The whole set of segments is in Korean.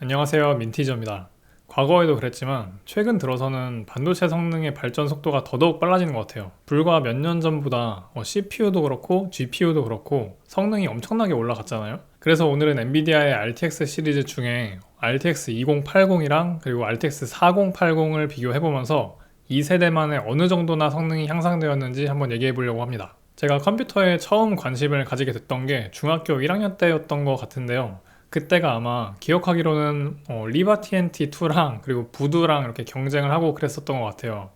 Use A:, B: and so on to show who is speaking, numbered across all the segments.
A: 안녕하세요, 민티저입니다. 과거에도 그랬지만 최근 들어서는 반도체 성능의 발전 속도가 더더욱 빨라지는 것 같아요. 불과 몇 년 전보다 CPU도 그렇고 GPU도 그렇고 성능이 엄청나게 올라갔잖아요. 그래서 오늘은 엔비디아의 RTX 시리즈 중에 RTX 2080이랑 그리고 RTX 4080을 비교해보면서 이 세대만에 어느 정도나 성능이 향상되었는지 한번 얘기해 보려고 합니다. 제가 컴퓨터에 처음 관심을 가지게 됐던 게 중학교 1학년 때였던 것 같은데요. 그때가 아마 기억하기로는 리바 TNT2랑 그리고 부두랑 이렇게 경쟁을 하고 그랬었던 것 같아요.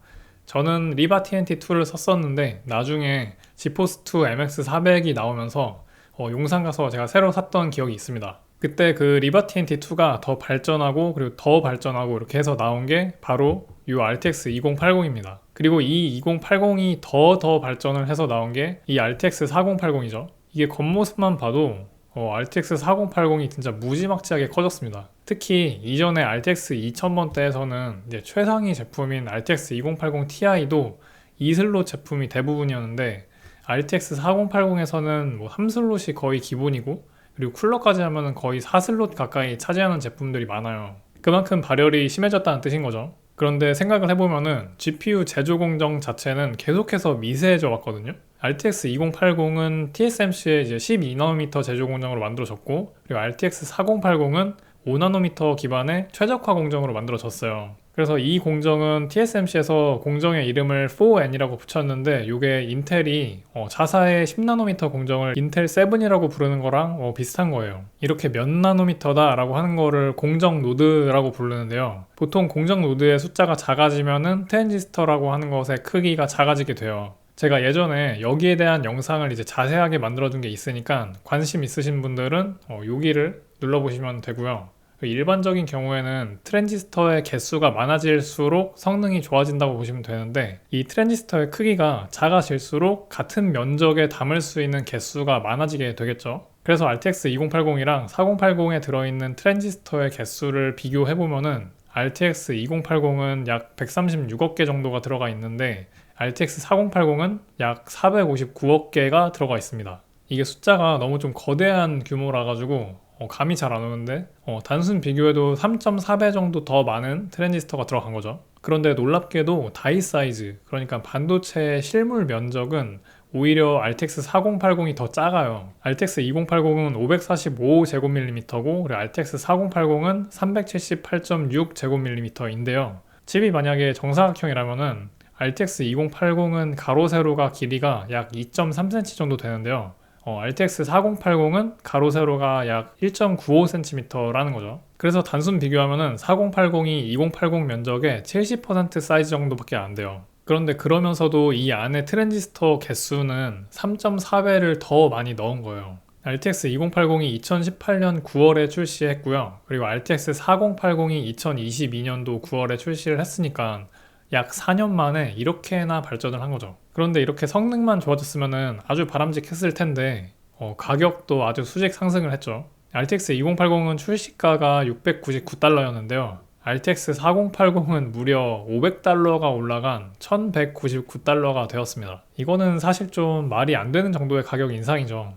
A: 저는 리바 TNT2를 썼었는데 나중에 지포스2 MX400이 나오면서 용산 가서 제가 새로 샀던 기억이 있습니다. 그때 그 리바 TNT2가 더 발전하고 그리고 더 발전하고 이렇게 해서 나온 게 바로 이 RTX 2080입니다. 그리고 이 2080이 더 발전을 해서 나온 게 이 RTX 4080이죠. 이게 겉모습만 봐도 RTX 4080이 진짜 무지막지하게 커졌습니다. 특히 이전에 RTX 2000번대에서는 이제 최상위 제품인 RTX 2080 Ti도 2슬롯 제품이 대부분이었는데 RTX 4080에서는 뭐 3슬롯이 거의 기본이고 그리고 쿨러까지 하면 거의 4슬롯 가까이 차지하는 제품들이 많아요. 그만큼 발열이 심해졌다는 뜻인 거죠. 그런데 생각을 해보면은 GPU 제조 공정 자체는 계속해서 미세해져 왔거든요. RTX 2080은 TSMC의 이제 12나노미터 제조 공정으로 만들어졌고, 그리고 RTX 4080은 5나노미터 기반의 최적화 공정으로 만들어졌어요. 그래서 이 공정은 TSMC에서 공정의 이름을 4N이라고 붙였는데 이게 인텔이 자사의 10나노미터 공정을 인텔 7이라고 부르는 거랑 비슷한 거예요. 이렇게 몇 나노미터다 라고 하는 거를 공정 노드라고 부르는데요. 보통 공정 노드의 숫자가 작아지면은 트랜지스터라고 하는 것의 크기가 작아지게 돼요. 제가 예전에 여기에 대한 영상을 이제 자세하게 만들어둔 게 있으니까 관심 있으신 분들은 여기를 눌러보시면 되고요. 일반적인 경우에는 트랜지스터의 개수가 많아질수록 성능이 좋아진다고 보시면 되는데 이 트랜지스터의 크기가 작아질수록 같은 면적에 담을 수 있는 개수가 많아지게 되겠죠. 그래서 RTX 2080이랑 4080에 들어있는 트랜지스터의 개수를 비교해보면은 RTX 2080은 약 136억 개 정도가 들어가 있는데 RTX 4080은 약 459억 개가 들어가 있습니다. 이게 숫자가 너무 좀 거대한 규모라 가지고 감이 잘 안 오는데 단순 비교해도 3.4배 정도 더 많은 트랜지스터가 들어간 거죠. 그런데 놀랍게도 다이 사이즈, 그러니까 반도체의 실물 면적은 오히려 RTX 4080이 더 작아요. RTX 2080은 545제곱밀리미터고 그리고 RTX 4080은 378.6제곱밀리미터인데요. 칩이 만약에 정사각형이라면은 RTX 2080은 가로 세로가 길이가 약 2.3cm 정도 되는데요. RTX 4080은 가로 세로가 약 1.95cm라는 거죠. 그래서 단순 비교하면은 4080이 2080 면적의 70% 사이즈 정도밖에 안 돼요. 그런데 그러면서도 이 안에 트랜지스터 개수는 3.4배를 더 많이 넣은 거예요. RTX 2080이 2018년 9월에 출시했고요. 그리고 RTX 4080이 2022년도 9월에 출시를 했으니까 약 4년 만에 이렇게나 발전을 한 거죠. 그런데 이렇게 성능만 좋아졌으면 아주 바람직했을 텐데 가격도 아주 수직 상승을 했죠. RTX 2080은 출시가가 699달러였는데요. RTX 4080은 무려 500달러가 올라간 1199달러가 되었습니다. 이거는 사실 좀 말이 안 되는 정도의 가격 인상이죠.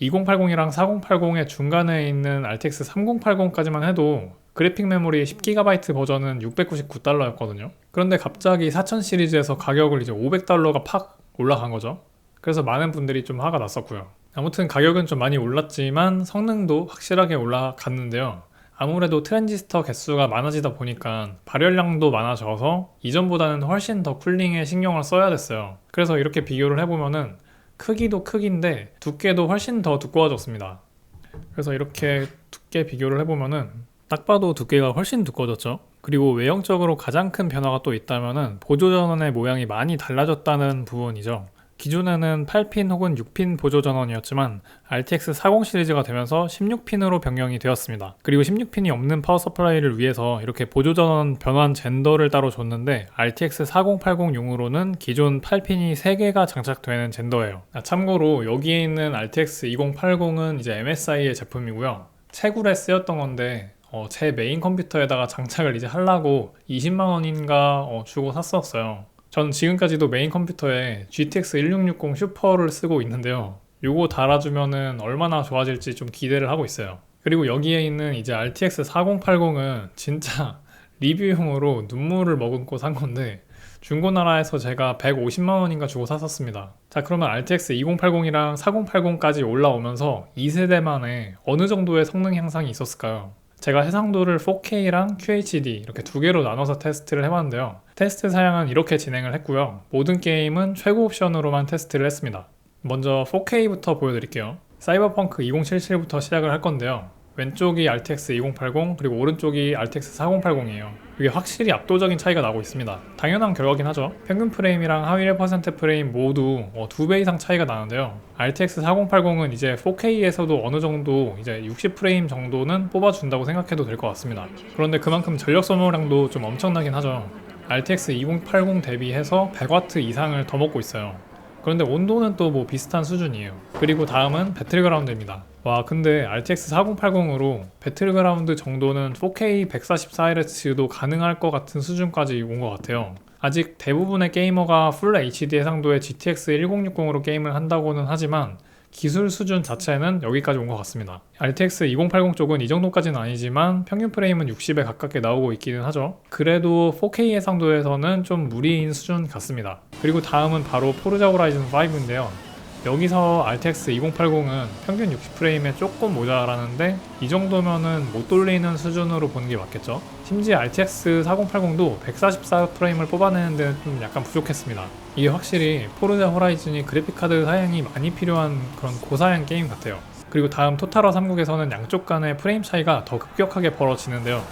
A: 2080이랑 4080의 중간에 있는 RTX 3080까지만 해도 그래픽 메모리 10GB 버전은 699달러였거든요. 그런데 갑자기 4000 시리즈에서 가격을 이제 500달러가 팍 올라간 거죠. 그래서 많은 분들이 좀 화가 났었고요. 아무튼 가격은 좀 많이 올랐지만 성능도 확실하게 올라갔는데요. 아무래도 트랜지스터 개수가 많아지다 보니까 발열량도 많아져서 이전보다는 훨씬 더 쿨링에 신경을 써야 됐어요. 그래서 이렇게 비교를 해보면은 크기도 크기인데 두께도 훨씬 더 두꺼워졌습니다. 그래서 이렇게 두께 비교를 해보면은 딱 봐도 두께가 훨씬 두꺼워졌죠. 그리고 외형적으로 가장 큰 변화가 또 있다면은 보조전원의 모양이 많이 달라졌다는 부분이죠. 기존에는 8핀 혹은 6핀 보조전원이었지만 RTX 40 시리즈가 되면서 16핀으로 변경이 되었습니다. 그리고 16핀이 없는 파워 서플라이를 위해서 이렇게 보조전원 변환 젠더를 따로 줬는데 RTX 4080용으로는 기존 8핀이 3개가 장착되는 젠더예요. 참고로 여기에 있는 RTX 2080은 이제 MSI의 제품이고요. 채굴에 쓰였던 건데 제 메인 컴퓨터에다가 장착을 이제 하려고 20만원인가 주고 샀었어요. 저는 지금까지도 메인 컴퓨터에 GTX 1660 슈퍼를 쓰고 있는데요. 요거 달아주면은 얼마나 좋아질지 좀 기대를 하고 있어요. 그리고 여기에 있는 이제 RTX 4080은 진짜 리뷰용으로 눈물을 머금고 산 건데 중고나라에서 제가 150만원인가 주고 샀었습니다. 자, 그러면 RTX 2080이랑 4080까지 올라오면서 2세대 만에 어느 정도의 성능 향상이 있었을까요? 제가 해상도를 4K랑 QHD 이렇게 두 개로 나눠서 테스트를 해봤는데요. 테스트 사양은 이렇게 진행을 했고요. 모든 게임은 최고 옵션으로만 테스트를 했습니다. 먼저 4K부터 보여드릴게요. 사이버펑크 2077부터 시작을 할 건데요. 왼쪽이 RTX 2080 그리고 오른쪽이 RTX 4080이에요. 이게 확실히 압도적인 차이가 나고 있습니다. 당연한 결과긴 하죠. 평균 프레임이랑 하위 1% 프레임 모두 2배 이상 차이가 나는데요. RTX 4080은 이제 4K에서도 어느 정도 이제 60프레임 정도는 뽑아준다고 생각해도 될 것 같습니다. 그런데 그만큼 전력 소모량도 좀 엄청나긴 하죠. RTX 2080 대비해서 100W 이상을 더 먹고 있어요. 그런데 온도는 또 뭐 비슷한 수준이에요. 그리고 다음은 배틀그라운드입니다. 와, 근데 RTX 4080으로 배틀그라운드 정도는 4K 144Hz도 가능할 것 같은 수준까지 온 것 같아요. 아직 대부분의 게이머가 풀 HD 해상도의 GTX 1060으로 게임을 한다고는 하지만 기술 수준 자체는 여기까지 온 것 같습니다. RTX 2080 쪽은 이 정도까지는 아니지만 평균 프레임은 60에 가깝게 나오고 있기는 하죠. 그래도 4K 해상도에서는 좀 무리인 수준 같습니다. 그리고 다음은 바로 포르자 호라이즌 5인데요. 여기서 RTX 2080은 평균 60프레임에 조금 모자라는데 이 정도면은 못 돌리는 수준으로 보는 게 맞겠죠. 심지어 RTX 4080도 144프레임을 뽑아내는 데는 좀 약간 부족했습니다. 이게 확실히 포르자 호라이즌이 그래픽카드 사양이 많이 필요한 그런 고사양 게임 같아요. 그리고 다음 토탈워 3국에서는 양쪽 간의 프레임 차이가 더 급격하게 벌어지는데요.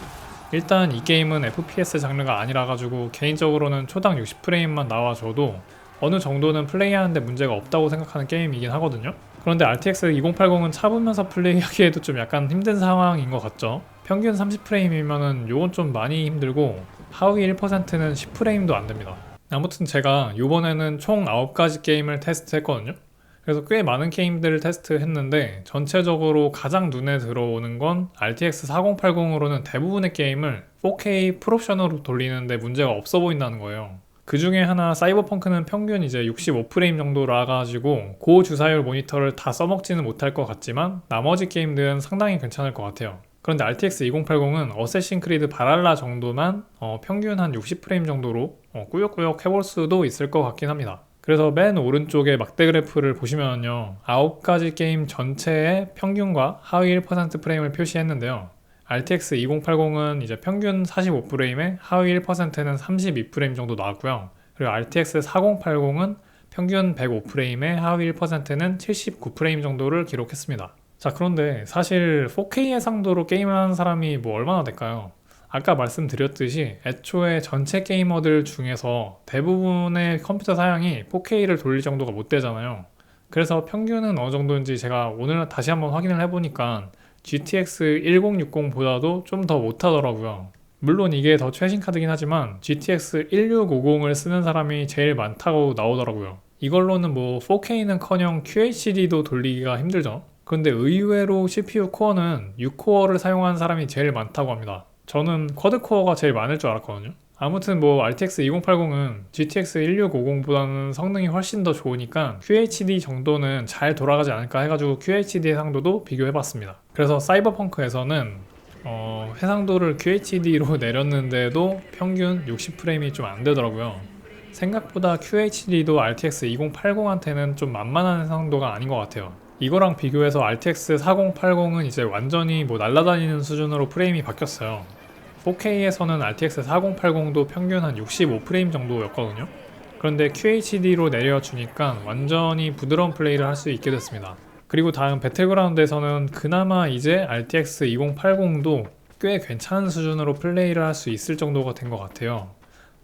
A: 일단 이 게임은 FPS 장르가 아니라 가지고 개인적으로는 초당 60프레임만 나와줘도 어느 정도는 플레이하는데 문제가 없다고 생각하는 게임이긴 하거든요. 그런데 RTX 2080은 차분면서 플레이하기에도 좀 약간 힘든 상황인 것 같죠. 평균 30프레임이면은 요건 좀 많이 힘들고 하위 1%는 10프레임도 안 됩니다. 아무튼 제가 요번에는 총 9가지 게임을 테스트했거든요. 그래서 꽤 많은 게임들을 테스트했는데 전체적으로 가장 눈에 들어오는 건 RTX 4080으로는 대부분의 게임을 4K 풀옵션으로 돌리는데 문제가 없어 보인다는 거예요. 그 중에 하나 사이버펑크는 평균 이제 65프레임 정도라 가지고 고주사율 모니터를 다 써먹지는 못할 것 같지만 나머지 게임들은 상당히 괜찮을 것 같아요. 그런데 RTX 2080은 어쌔신 크리드 바랄라 정도만 평균 한 60프레임 정도로 꾸역꾸역 해볼 수도 있을 것 같긴 합니다. 그래서 맨 오른쪽에 막대 그래프를 보시면요, 9가지 게임 전체의 평균과 하위 1% 프레임을 표시했는데요. RTX 2080은 이제 평균 45프레임에 하위 1%는 32프레임 정도 나왔고요. 그리고 RTX 4080은 평균 105프레임에 하위 1%는 79프레임 정도를 기록했습니다. 자, 그런데 사실 4K 해상도로 게임을 하는 사람이 뭐 얼마나 될까요? 아까 말씀드렸듯이 애초에 전체 게이머들 중에서 대부분의 컴퓨터 사양이 4K를 돌릴 정도가 못 되잖아요. 그래서 평균은 어느 정도인지 제가 오늘 다시 한번 확인을 해보니까 GTX 1060보다도 좀 더 못하더라고요. 물론 이게 더 최신 카드긴 하지만 GTX 1650을 쓰는 사람이 제일 많다고 나오더라고요. 이걸로는 뭐 4K는커녕 QHD도 돌리기가 힘들죠. 그런데 의외로 CPU 코어는 6코어를 사용하는 사람이 제일 많다고 합니다. 저는 쿼드코어가 제일 많을 줄 알았거든요. 아무튼 뭐 RTX 2080은 GTX 1650보다는 성능이 훨씬 더 좋으니까 QHD 정도는 잘 돌아가지 않을까 해가지고 QHD 해상도도 비교해봤습니다. 그래서 사이버펑크에서는 해상도를 QHD로 내렸는데도 평균 60프레임이 좀 안 되더라고요. 생각보다 QHD도 RTX 2080한테는 좀 만만한 해상도가 아닌 것 같아요. 이거랑 비교해서 RTX 4080은 이제 완전히 뭐 날아다니는 수준으로 프레임이 바뀌었어요. 4K에서는 RTX 4080도 평균 한 65프레임 정도였거든요. 그런데 QHD로 내려주니까 완전히 부드러운 플레이를 할 수 있게 됐습니다. 그리고 다음 배틀그라운드에서는 그나마 이제 RTX 2080도 꽤 괜찮은 수준으로 플레이를 할 수 있을 정도가 된 것 같아요.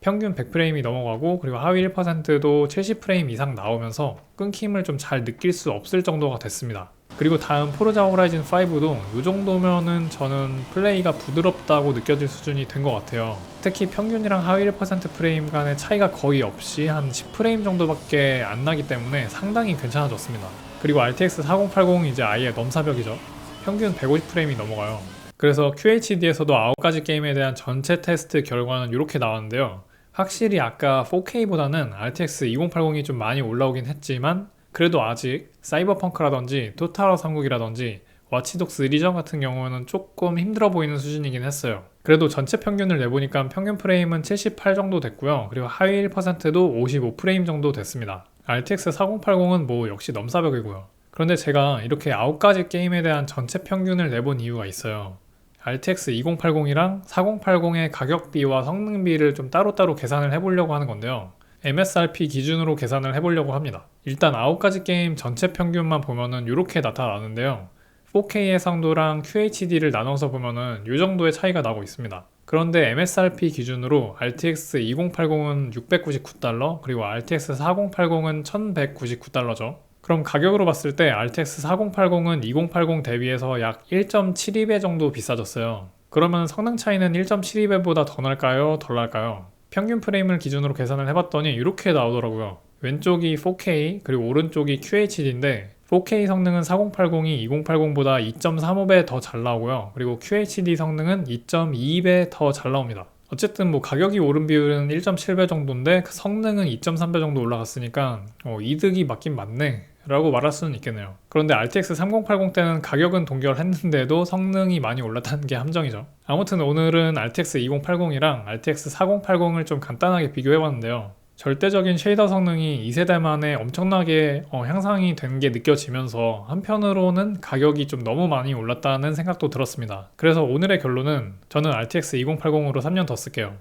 A: 평균 100프레임이 넘어가고 그리고 하위 1%도 70프레임 이상 나오면서 끊김을 좀 잘 느낄 수 없을 정도가 됐습니다. 그리고 다음 포르자 호라이즌 5도 이 정도면은 저는 플레이가 부드럽다고 느껴질 수준이 된 것 같아요. 특히 평균이랑 하위 1% 프레임 간의 차이가 거의 없이 한 10프레임 정도밖에 안 나기 때문에 상당히 괜찮아졌습니다. 그리고 RTX 4080 이제 아예 넘사벽이죠. 평균 150프레임이 넘어가요. 그래서 QHD에서도 9가지 게임에 대한 전체 테스트 결과는 이렇게 나왔는데요. 확실히 아까 4K보다는 RTX 2080이 좀 많이 올라오긴 했지만 그래도 아직 사이버펑크라든지 토탈워 3국이라든지 와치독스 리전 같은 경우는 조금 힘들어 보이는 수준이긴 했어요. 그래도 전체 평균을 내보니까 평균 프레임은 78 정도 됐고요. 그리고 하위 1%도 55 프레임 정도 됐습니다. RTX 4080은 뭐 역시 넘사벽이고요. 그런데 제가 이렇게 9가지 게임에 대한 전체 평균을 내본 이유가 있어요. RTX 2080이랑 4080의 가격비와 성능비를 좀 따로따로 계산을 해보려고 하는 건데요. MSRP 기준으로 계산을 해보려고 합니다. 일단 9가지 게임 전체 평균만 보면은 이렇게 나타나는데요. 4K 해상도랑 QHD를 나눠서 보면은 이 정도의 차이가 나고 있습니다. 그런데 MSRP 기준으로 RTX 2080은 699달러, 그리고 RTX 4080은 1199달러죠. 그럼 가격으로 봤을 때 RTX 4080은 2080 대비해서 약 1.72배 정도 비싸졌어요. 그러면 성능 차이는 1.72배보다 더 날까요? 덜 날까요? 평균 프레임을 기준으로 계산을 해봤더니 이렇게 나오더라고요. 왼쪽이 4K 그리고 오른쪽이 QHD인데 4K 성능은 4080이 2080보다 2.35배 더 잘 나오고요. 그리고 QHD 성능은 2.22배 더 잘 나옵니다. 어쨌든 뭐 가격이 오른 비율은 1.7배 정도인데 성능은 2.3배 정도 올라갔으니까 이득이 맞긴 맞네 라고 말할 수는 있겠네요. 그런데 RTX 3080 때는 가격은 동결했는데도 성능이 많이 올랐다는 게 함정이죠. 아무튼 오늘은 RTX 2080이랑 RTX 4080을 좀 간단하게 비교해봤는데요. 절대적인 쉐이더 성능이 2세대 만에 엄청나게 향상이 된 게 느껴지면서 한편으로는 가격이 좀 너무 많이 올랐다는 생각도 들었습니다. 그래서 오늘의 결론은 저는 RTX 2080으로 3년 더 쓸게요.